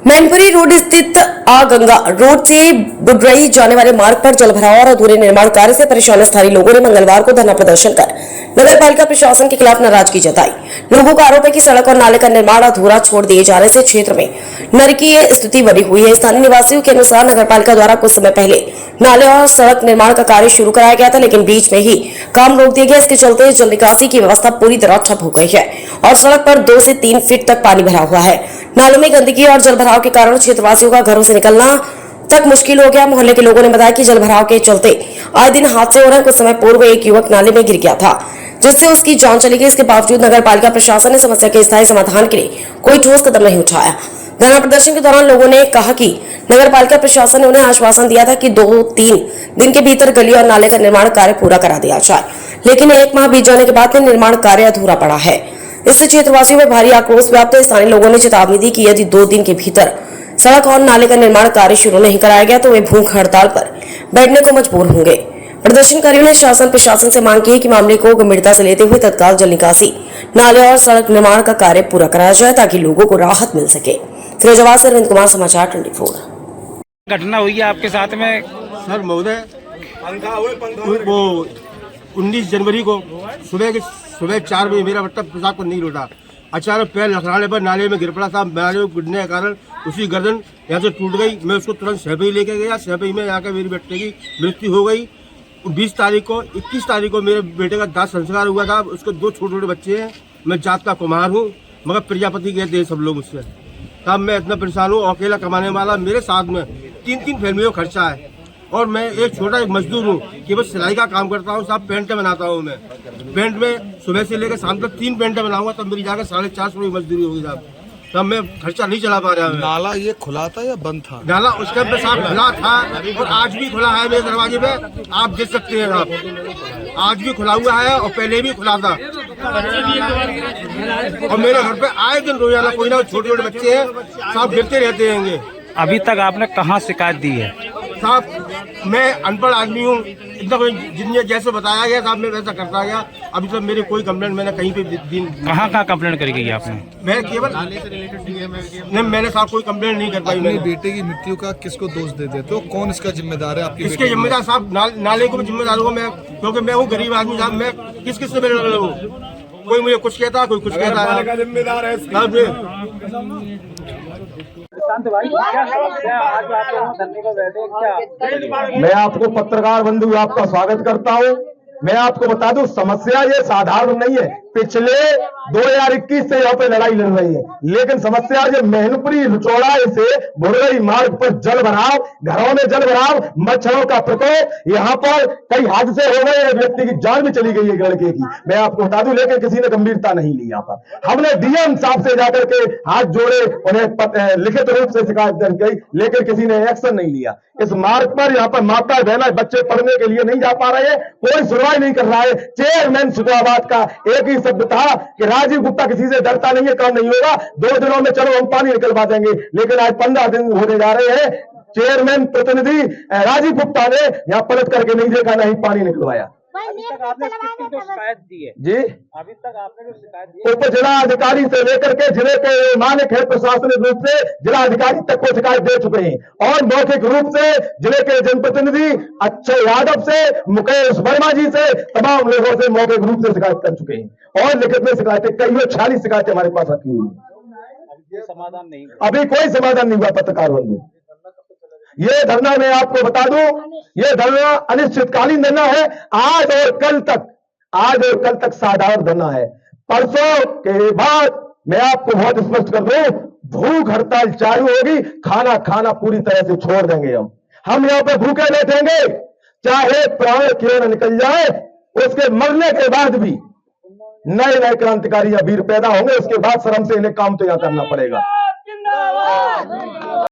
Mainpuri road स्थित Ganga road से बुडरई जाने वाले मार्ग पर जलभराव और अधूरे निर्माण कार्य से परेशान स्थानीय लोगों ने मंगलवार को धरना प्रदर्शन कर नगर पालिका प्रशासन के खिलाफ नाराजगी जताई। लोगों का आरोप है कि सड़क और नाले का निर्माण अधूरा छोड़ दिए जाने से क्षेत्र में नरकीय स्थिति बनी हुई है। स्थानीय निवासियों के अनुसार नगर पालिका द्वारा कुछ समय पहले नाले और सड़क निर्माण का कार्य शुरू कराया गया था, लेकिन बीच में ही काम रोक दिया गया। इसके चलते जल निकासी की व्यवस्था पूरी तरह ठप हो गई है और सड़क पर 2 से 3 फीट तक पानी भरा हुआ है। नालों में गंदगी और जलभराव के कारण क्षेत्रवासियों का घरों से निकलना तक मुश्किल हो गया। मोहल्ले के लोगों ने बताया कि जलभराव के चलते आए दिन हादसे हो रहे हैं। कुछ समय पूर्व एक युवक नाले में गिर गया था, जिससे उसकी जान चली गई। इसके बावजूद नगर पालिका प्रशासन ने समस्या के स्थायी समाधान के लिए कोई ठोस कदम नहीं उठाया। धरना प्रदर्शन के दौरान लोगों ने कहा कि नगर पालिका प्रशासन ने उन्हें आश्वासन दिया था कि 2-3 दिन के भीतर गली और नाले का निर्माण कार्य पूरा करा दिया जाए, लेकिन 1 माह बीत जाने के बाद भी निर्माण कार्य अधूरा पड़ा है। इससे क्षेत्रवासियों में भारी आक्रोश व्याप्त है। स्थानीय लोगों ने चेतावनी दी कि यदि 2 दिन के भीतर सड़क और नाले का निर्माण कार्य शुरू नहीं कराया गया तो वे भूख हड़ताल पर बैठने को मजबूर होंगे। प्रदर्शनकारियों ने शासन प्रशासन से मांग की है कि मामले को गंभीरता से लेते हुए तत्काल जल निकासी, नाले और सड़क निर्माण का कार्य पूरा कराया जाए ताकि लोगों को राहत मिल सके। फिरोजाबाद से अरविंद कुमार, समाचार 24। घटना हुई है आपके साथ में सर महोदय, वो 19 जनवरी को सुबह 4 बजे मेरा बच्चा पेशाब को नहीं लौटा, अचानक पैर लखड़ाने पर नाले में गिर पड़ा था। नाले में गिरने के कारण उसकी गर्दन यहाँ से टूट गई। मैं उसको तुरंत सहपई लेके गया। सहपई में जाकर मेरी बेटे की मृत्यु हो गई। 21 तारीख को मेरे बेटे का दाह संस्कार हुआ था। उसके 2 छोटे बच्चे हैं। मैं जात का कुमार हूँ, मगर प्रजापति कहते हैं सब लोग उससे। तब मैं इतना परेशान हूँ, अकेला कमाने वाला। मेरे साथ में 3 फैमिलियों का खर्चा है और मैं एक छोटा मजदूर हूँ कि बस सिलाई का काम करता हूँ। साहब पेंट बनाता हूँ मैं। पेंट में सुबह से लेकर शाम तक 3 पेंट बनाऊंगा, तब मेरी जाकर 450 रुपये मजदूरी होगी साहब। तब मैं खर्चा नहीं चला पा रहा हूँ। नाला ये खुला था या बंद था? नाला उसके पे साहब खुला था और आज भी खुला है। मेरे दरवाजे पे आप देख सकते हैं साहब, आज भी खुला हुआ है और पहले भी खुला था। और मेरे घर पे आए दिन रोजाना कोई ना छोटे छोटे बच्चे हैं साहब गिरते रहते हैं। अभी तक आपने कहाँ शिकायत दी है? साहब मैं अनपढ़ आदमी हूँ, इतना कोई जिन्हें जैसे बताया गया साहब मैं वैसा करता गया। अभी तक मेरे कोई कंप्लेंट मैंने कहीं पे कहाँ कंप्लेंट करी गई आपने? मैं केवल नहीं, मैंने साहब कोई कंप्लेंट नहीं कर पाई। अपने बेटे की मृत्यु का किसको दोष दे देते हो? कौन इसका जिम्मेदार है? आपके इसके जिम्मेदार साहब नाले को भी जिम्मेदार हूँ मैं, क्योंकि मैं हूँ गरीब आदमी साहब। मैं किस से मेरे लग हूँ, कोई मुझे कुछ कहता, कोई कुछ कहता है। जिम्मेदार है मैं आपको पत्रकार बंधु आपका स्वागत करता हूं। मैं आपको बता दूं, समस्या ये साधारण नहीं है। पिछले 2021 से यहाँ पे लड़ाई लड़ रही है, लेकिन समस्या ये मैनपुरी चौड़ाई से बुडरई मार्ग पर जल भराव, घरों में जल भराव, मच्छरों का प्रकोप, यहाँ पर कई हादसे हो गए। एक व्यक्ति की जान भी चली गई है लड़के की, मैं आपको बता दूं, लेकिन किसी ने गंभीरता नहीं ली। यहाँ पर हमने डीएम साहब से जाकर के हाथ जोड़े, उन्हें लिखित रूप से शिकायत दर्ज की, लेकिन किसी ने एक्शन नहीं लिया। इस मार्ग पर यहाँ पर माता बहना बच्चे पढ़ने के लिए नहीं जा पा रहे हैं, कोई सुनवाई नहीं कर रहा है। चेयरमैन शुक्राबाद का एक ही शब्द था कि राजीव गुप्ता किसी से डरता नहीं है, काम नहीं होगा, 2 दिनों में चलो हम पानी निकलवा देंगे। लेकिन आज 15 दिन होने जा रहे हैं, चेयरमैन प्रतिनिधि राजीव गुप्ता ने यहाँ पलट करके नहीं देखा, नहीं पानी निकलवाया। अभी तक आपने किसको शिकायत दी है? जी, अभी तक आपने जो शिकायत दी है? उप जिला अधिकारी से लेकर के जिले के मानक है प्रशासनिक रूप से जिला अधिकारी तक को शिकायत दे चुके हैं और मौखिक रूप से जिले के जनप्रतिनिधि अक्षय यादव से, मुकेश वर्मा जी से, तमाम लोगों से मौखिक रूप से शिकायत कर चुके हैं और लिखित में शिकायतें कई 46 शिकायतें हमारे पास रखी हुई है। समाधान नहीं, अभी कोई समाधान नहीं हुआ। पत्रकार बंधु, ये धरना मैं आपको बता दूं, ये धरना अनिश्चितकालीन धरना है। आज और कल तक साधारण धरना है। परसों के बाद मैं आपको बहुत स्पष्ट कर दूं, भूख हड़ताल चालू होगी। खाना पूरी तरह से छोड़ देंगे। हम यहाँ पे भूखे बैठेंगे, चाहे प्राण क्यों न निकल जाए। उसके मरने के बाद भी नए क्रांतिकारी या वीर पैदा होंगे, उसके बाद शर्म से इन्हें काम तो यहाँ करना पड़ेगा।